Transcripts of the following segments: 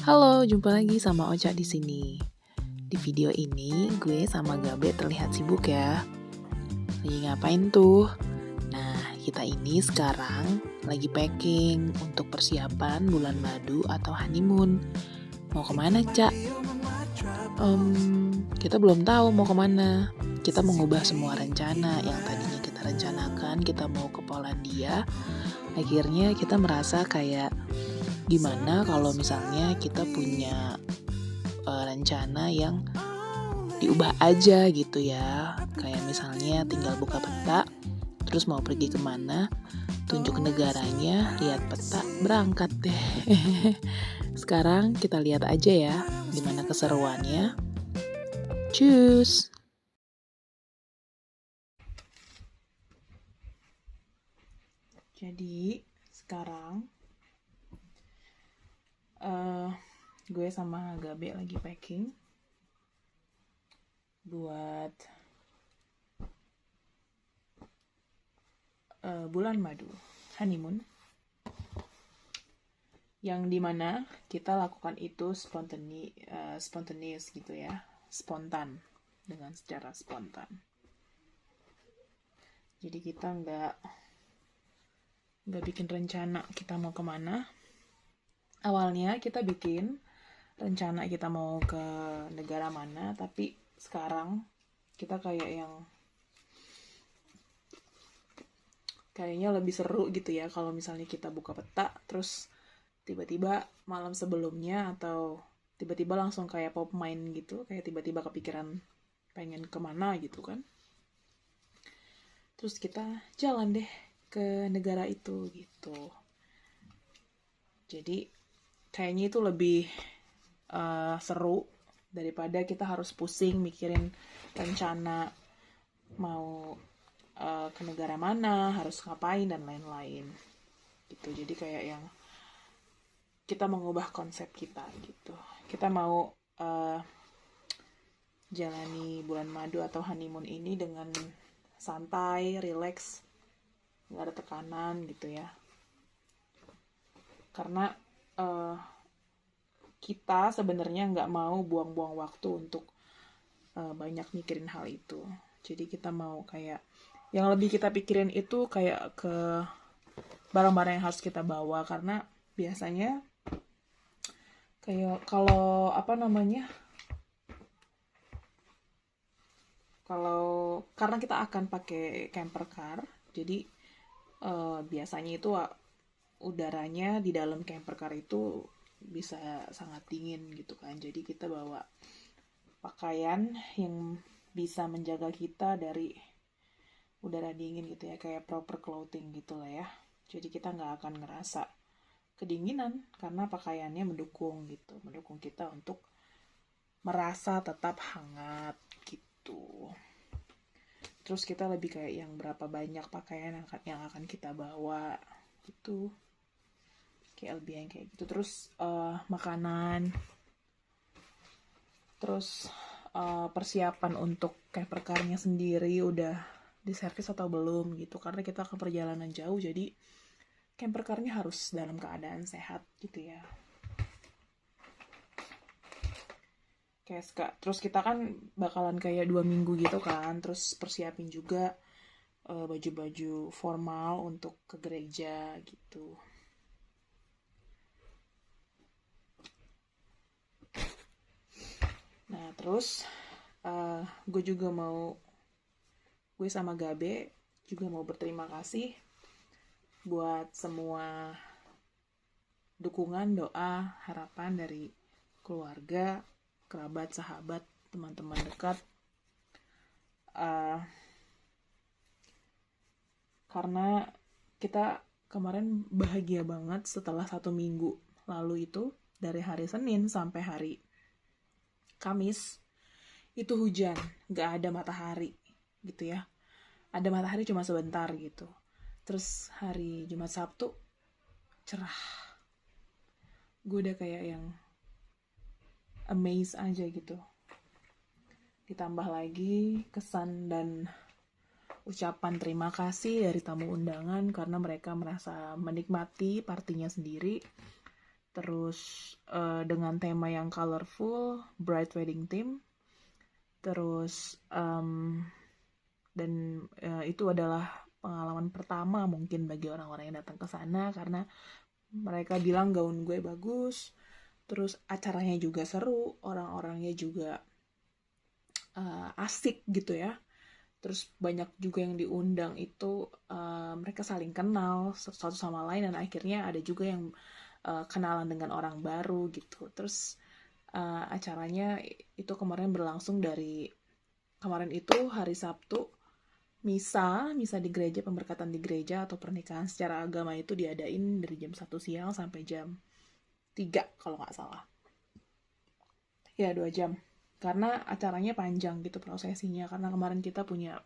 Halo, jumpa lagi sama Ocha di sini. Di video ini, gue sama Gabe terlihat sibuk ya. Lagi ngapain tuh? Nah, kita ini sekarang lagi packing untuk persiapan bulan madu atau honeymoon. Mau kemana, Cak? Kita belum tahu mau kemana. Kita mengubah semua rencana yang tadinya kita rencanakan, kita mau ke Polandia. Akhirnya kita merasa kayak gimana kalau misalnya kita punya rencana yang diubah aja gitu ya. Kayak misalnya tinggal buka peta, terus mau pergi kemana, tunjuk negaranya, lihat peta, berangkat deh. Sekarang kita lihat aja ya gimana keseruannya. Cus! Jadi sekarang gue sama Gabe lagi packing buat bulan madu, honeymoon, yang dimana kita lakukan itu spontaneous gitu ya, spontan, dengan secara spontan. Jadi kita nggak bikin rencana kita mau kemana. Awalnya kita bikin rencana kita mau ke negara mana, tapi sekarang kita kayaknya lebih seru gitu ya kalau misalnya kita buka peta, terus tiba-tiba malam sebelumnya atau tiba-tiba langsung kayak pop main gitu, kayak tiba-tiba kepikiran pengen kemana gitu kan. Terus kita jalan deh ke negara itu gitu. Jadi kayaknya itu lebih seru daripada kita harus pusing mikirin rencana mau ke negara mana, harus ngapain dan lain-lain gitu. Jadi kayak yang kita mengubah konsep kita gitu. Kita mau jalani bulan madu atau honeymoon ini dengan santai, relax, nggak ada tekanan gitu ya. Karena kita sebenarnya nggak mau buang-buang waktu untuk banyak mikirin hal itu. Jadi kita mau kayak yang lebih kita pikirin itu kayak ke barang-barang yang harus kita bawa, karena biasanya kayak kalau karena kita akan pakai camper car, jadi biasanya itu udaranya di dalam camper car itu bisa sangat dingin gitu kan. Jadi kita bawa pakaian yang bisa menjaga kita dari udara dingin gitu ya, kayak proper clothing gitu lah ya. Jadi kita nggak akan ngerasa kedinginan karena pakaiannya mendukung kita untuk merasa tetap hangat gitu. Terus kita lebih kayak yang berapa banyak pakaian yang akan kita bawa gitu, kayak lebih yang kayak gitu. Terus makanan, terus persiapan untuk camper car-nya sendiri udah diservis atau belum gitu, karena kita akan perjalanan jauh, jadi camper car-nya harus dalam keadaan sehat gitu ya. Terus kita kan bakalan kayak 2 minggu gitu kan, terus persiapin juga baju-baju formal untuk ke gereja gitu. Nah terus gue sama Gabe juga mau berterima kasih buat semua dukungan, doa, harapan dari keluarga, kerabat, sahabat, teman-teman dekat. Karena kita kemarin bahagia banget setelah 1 minggu lalu itu, dari hari Senin sampai hari Kamis itu hujan, gak ada matahari gitu ya. Ada matahari cuma sebentar gitu. Terus hari Jumat Sabtu cerah. Gue udah kayak yang amazed aja gitu. Ditambah lagi kesan dan ucapan terima kasih dari tamu undangan karena mereka merasa menikmati partinya sendiri. terus dengan tema yang colorful, bright wedding theme, terus dan itu adalah pengalaman pertama mungkin bagi orang-orang yang datang ke sana karena mereka bilang gaun gue bagus, terus acaranya juga seru, orang-orangnya juga asik gitu ya. Terus banyak juga yang diundang itu mereka saling kenal satu sama lain dan akhirnya ada juga yang kenalan dengan orang baru gitu. Terus acaranya itu kemarin berlangsung dari kemarin itu hari Sabtu, misa di gereja, pemberkatan di gereja atau pernikahan secara agama itu diadain dari jam 1 siang sampai jam 3 kalau nggak salah. Ya 2 jam. Karena acaranya panjang gitu prosesinya. Karena kemarin kita punya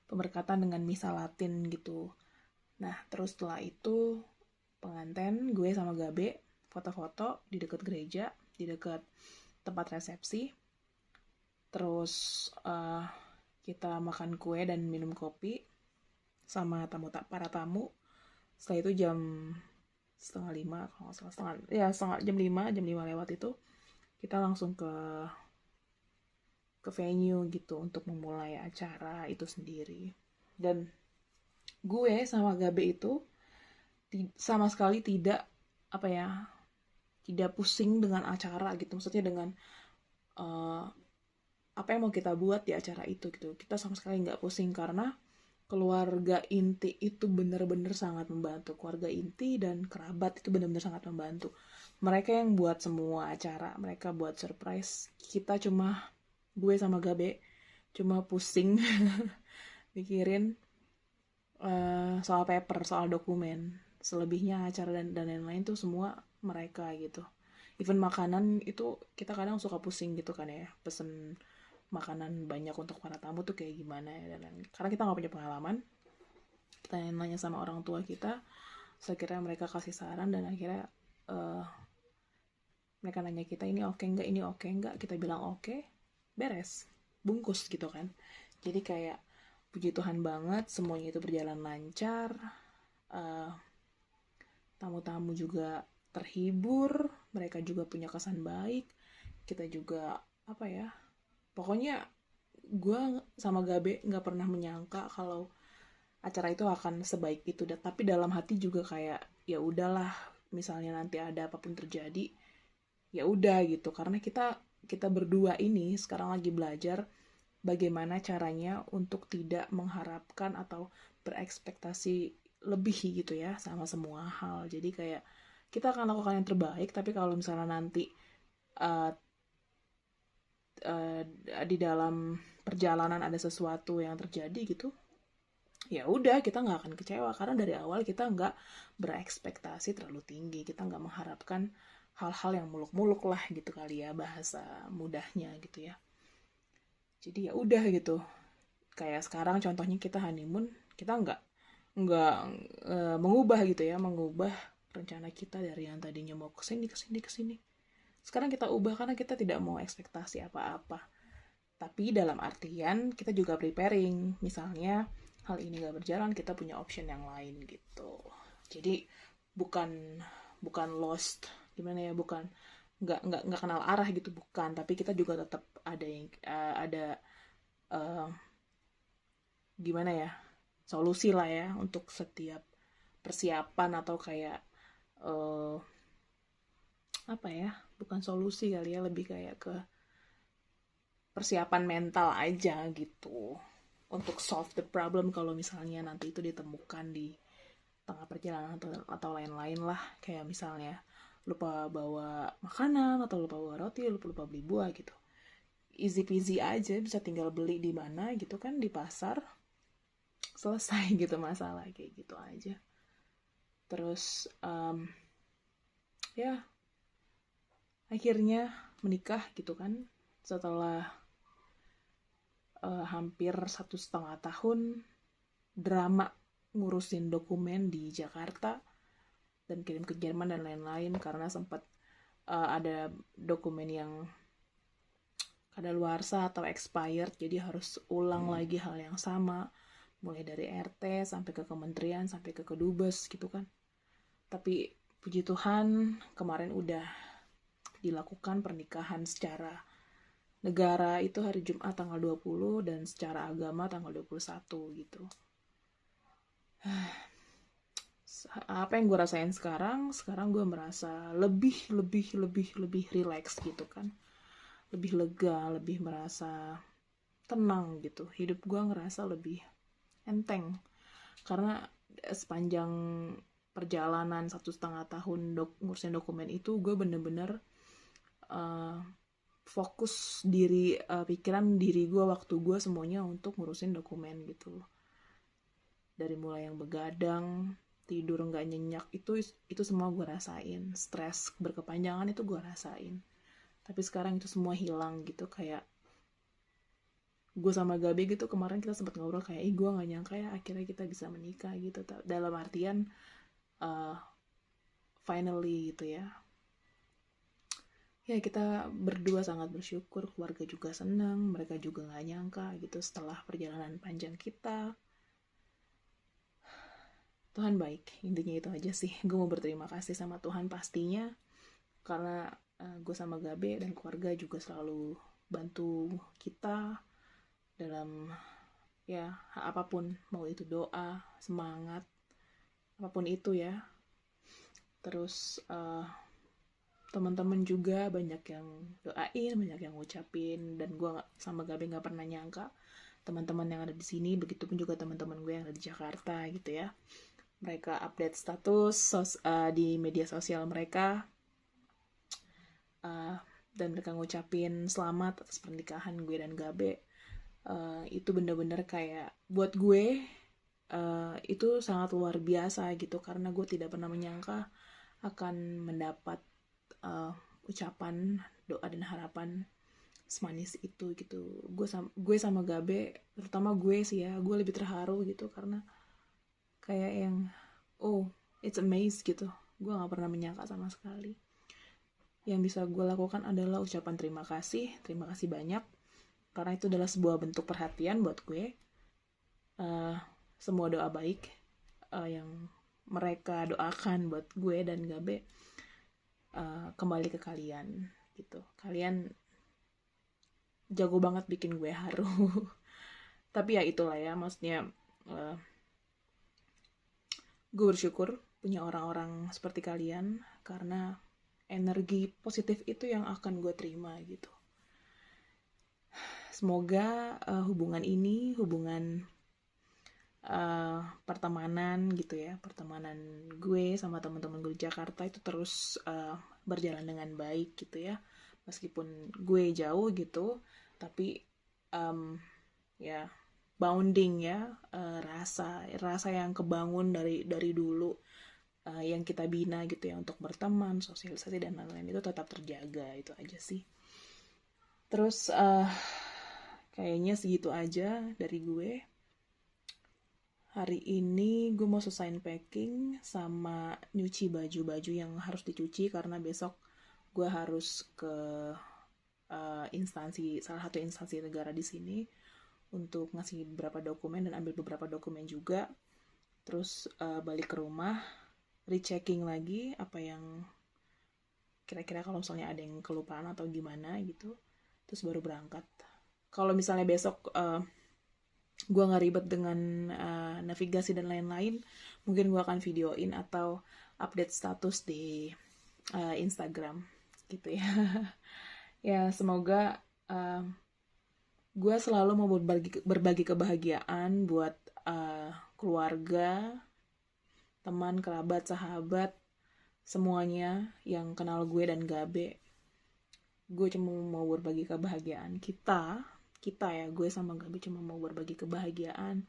pemberkatan dengan misa Latin gitu. Nah terus setelah itu pengantin gue sama Gabe foto-foto di dekat gereja, di dekat tempat resepsi. Terus kita makan kue dan minum kopi sama para tamu. Setelah itu jam 4:30 kalau nggak salah, jam 5 lewat itu kita langsung ke venue gitu untuk memulai acara itu sendiri. Dan gue sama Gabe itu sama sekali tidak tidak pusing dengan acara gitu, maksudnya dengan apa yang mau kita buat di acara itu gitu. Kita sama sekali nggak pusing karena keluarga inti itu benar-benar sangat membantu. Keluarga inti dan kerabat itu benar-benar sangat membantu. Mereka yang buat semua acara, mereka buat surprise. Kita gue sama Gabe cuma pusing mikirin soal paper, soal dokumen. Selebihnya acara dan lain-lain tuh semua mereka gitu. Even makanan itu kita kadang suka pusing gitu kan ya, pesen makanan banyak untuk para tamu tuh kayak gimana ya, dan karena kita nggak punya pengalaman, kita nanya sama orang tua kita, sekiranya mereka kasih saran dan akhirnya mereka nanya kita ini oke nggak, kita bilang oke, beres, bungkus gitu kan. Jadi kayak puji Tuhan banget semuanya itu berjalan lancar, tamu-tamu juga terhibur, mereka juga punya kesan baik, kita juga pokoknya gue sama Gabe nggak pernah menyangka kalau acara itu akan sebaik itu. Tapi dalam hati juga kayak ya udahlah, misalnya nanti ada apapun terjadi ya udah gitu, karena kita berdua ini sekarang lagi belajar bagaimana caranya untuk tidak mengharapkan atau berekspektasi lebih gitu ya sama semua hal. Jadi kayak kita akan lakukan yang terbaik, tapi kalau misalnya nanti di dalam perjalanan ada sesuatu yang terjadi gitu, ya udah kita nggak akan kecewa karena dari awal kita nggak berekspektasi terlalu tinggi, kita nggak mengharapkan hal-hal yang muluk-muluk lah gitu kali ya bahasa mudahnya gitu ya. Jadi ya udah gitu, kayak sekarang contohnya kita honeymoon, kita nggak mengubah gitu ya, mengubah rencana kita dari yang tadinya mau kesini. Sekarang kita ubah karena kita tidak mau ekspektasi apa-apa. Tapi dalam artian kita juga preparing. Misalnya hal ini gak berjalan, kita punya option yang lain gitu. Jadi bukan lost, gimana ya, bukan nggak kenal arah gitu, bukan. Tapi kita juga tetap ada gimana ya, solusi lah ya untuk setiap persiapan atau kayak bukan solusi kali ya, lebih kayak ke persiapan mental aja gitu untuk solve the problem kalau misalnya nanti itu ditemukan di tengah perjalanan atau lain-lain lah, kayak misalnya lupa bawa makanan atau lupa bawa roti, lupa beli buah gitu. Easy peasy aja, bisa tinggal beli di mana gitu kan, di pasar, selesai gitu masalah, kayak gitu aja. Terus ya akhirnya menikah gitu kan setelah hampir 1,5 tahun drama ngurusin dokumen di Jakarta dan kirim ke Jerman dan lain-lain, karena sempat ada dokumen yang kadaluarsa atau expired, jadi harus ulang lagi hal yang sama, mulai dari RT sampai ke kementerian sampai ke kedubes gitu kan. Tapi puji Tuhan kemarin udah dilakukan pernikahan secara negara itu hari Jumat tanggal 20 dan secara agama tanggal 21 gitu. Apa yang gue rasain sekarang gue merasa lebih relax gitu kan, lebih lega, lebih merasa tenang gitu. Hidup gue ngerasa lebih enteng karena sepanjang perjalanan 1,5 tahun ngurusin dokumen itu gue bener-bener fokus pikiran diri gue, waktu gue semuanya untuk ngurusin dokumen gitu. Dari mulai yang begadang, tidur nggak nyenyak, itu semua gue rasain. Stres berkepanjangan itu gue rasain. Tapi sekarang itu semua hilang gitu. Kayak gue sama Gabi gitu kemarin kita sempat ngobrol kayak gue nggak nyangka ya akhirnya kita bisa menikah gitu. Dalam artian finally gitu ya. Ya kita berdua sangat bersyukur, keluarga juga senang, mereka juga nggak nyangka gitu setelah perjalanan panjang kita. Tuhan baik, intinya itu aja sih. Gue mau berterima kasih sama Tuhan pastinya, karena gue sama Gabe dan keluarga juga selalu bantu kita dalam ya apapun, mau itu doa, semangat, apapun itu ya. Terus teman-teman juga banyak yang doain, banyak yang ngucapin, dan gue sama Gabe nggak pernah nyangka teman-teman yang ada di sini, begitupun juga teman-teman gue yang ada di Jakarta gitu ya. Mereka update status di media sosial mereka, dan mereka ngucapin selamat atas pernikahan gue dan Gabe. Itu bener-bener kayak buat gue itu sangat luar biasa gitu, karena gue tidak pernah menyangka akan mendapat ucapan doa dan harapan semanis itu gitu. Gue sama Gabe, terutama gue sih ya, gue lebih terharu gitu karena kayak yang it's amazing gitu. Gue gak pernah menyangka sama sekali. Yang bisa gue lakukan adalah ucapan terima kasih banyak, karena itu adalah sebuah bentuk perhatian buat gue. Semua doa baik yang mereka doakan buat gue dan Gabe kembali ke kalian gitu. Kalian jago banget bikin gue haru. Tapi ya itulah ya, maksudnya gue bersyukur punya orang-orang seperti kalian, karena energi positif itu yang akan gue terima gitu. Semoga hubungan pertemanan gitu ya, pertemanan gue sama teman-teman gue di Jakarta itu terus berjalan dengan baik gitu ya. Meskipun gue jauh gitu, tapi ya bounding ya, rasa yang kebangun dari dulu, yang kita bina gitu ya untuk berteman, sosialisasi dan lain-lain itu tetap terjaga. Itu aja sih. Terus kayaknya segitu aja dari gue. Hari ini gue mau selesaiin packing sama nyuci baju-baju yang harus dicuci, karena besok gue harus ke salah satu instansi negara di sini untuk ngasih beberapa dokumen dan ambil beberapa dokumen juga. Terus balik ke rumah, rechecking lagi apa yang kira-kira kalau misalnya ada yang kelupaan atau gimana gitu. Terus baru berangkat. Kalau misalnya besok gue gak ribet dengan navigasi dan lain-lain, mungkin gue akan videoin atau update status di Instagram gitu ya. Ya semoga gue selalu mau berbagi kebahagiaan buat keluarga, teman, kerabat, sahabat, semuanya yang kenal gue dan Gabe. Gue cuma mau berbagi kebahagiaan kita ya, gue sama Gabe cuma mau berbagi kebahagiaan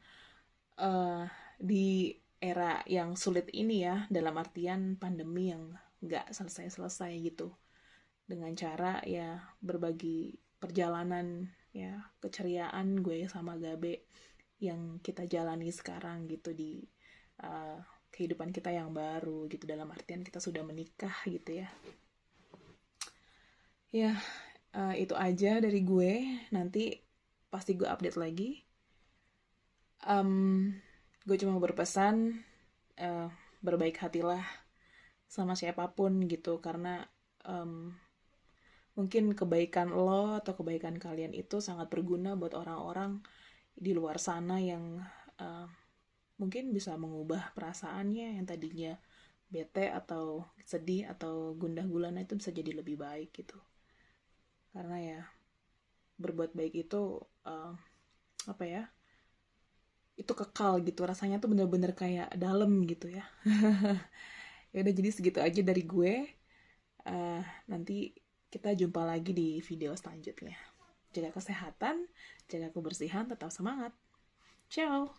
di era yang sulit ini ya, dalam artian pandemi yang gak selesai-selesai gitu, dengan cara ya berbagi perjalanan ya, keceriaan gue sama Gabe yang kita jalani sekarang gitu di kehidupan kita yang baru gitu, dalam artian kita sudah menikah gitu ya. Ya itu aja dari gue. Nanti pasti gue update lagi. Gue cuma berpesan berbaik hatilah sama siapapun gitu, karena em, mungkin kebaikan lo atau kebaikan kalian itu sangat berguna buat orang-orang di luar sana yang eh, mungkin bisa mengubah perasaannya yang tadinya bete atau sedih atau gundah gulana itu bisa jadi lebih baik gitu. Karena ya berbuat baik itu eh, apa ya? Itu kekal gitu, rasanya tuh bener-bener kayak dalam gitu ya. Ya udah, jadi segitu aja dari gue. Nanti kita jumpa lagi di video selanjutnya. Jaga kesehatan, jaga kebersihan, tetap semangat. Ciao.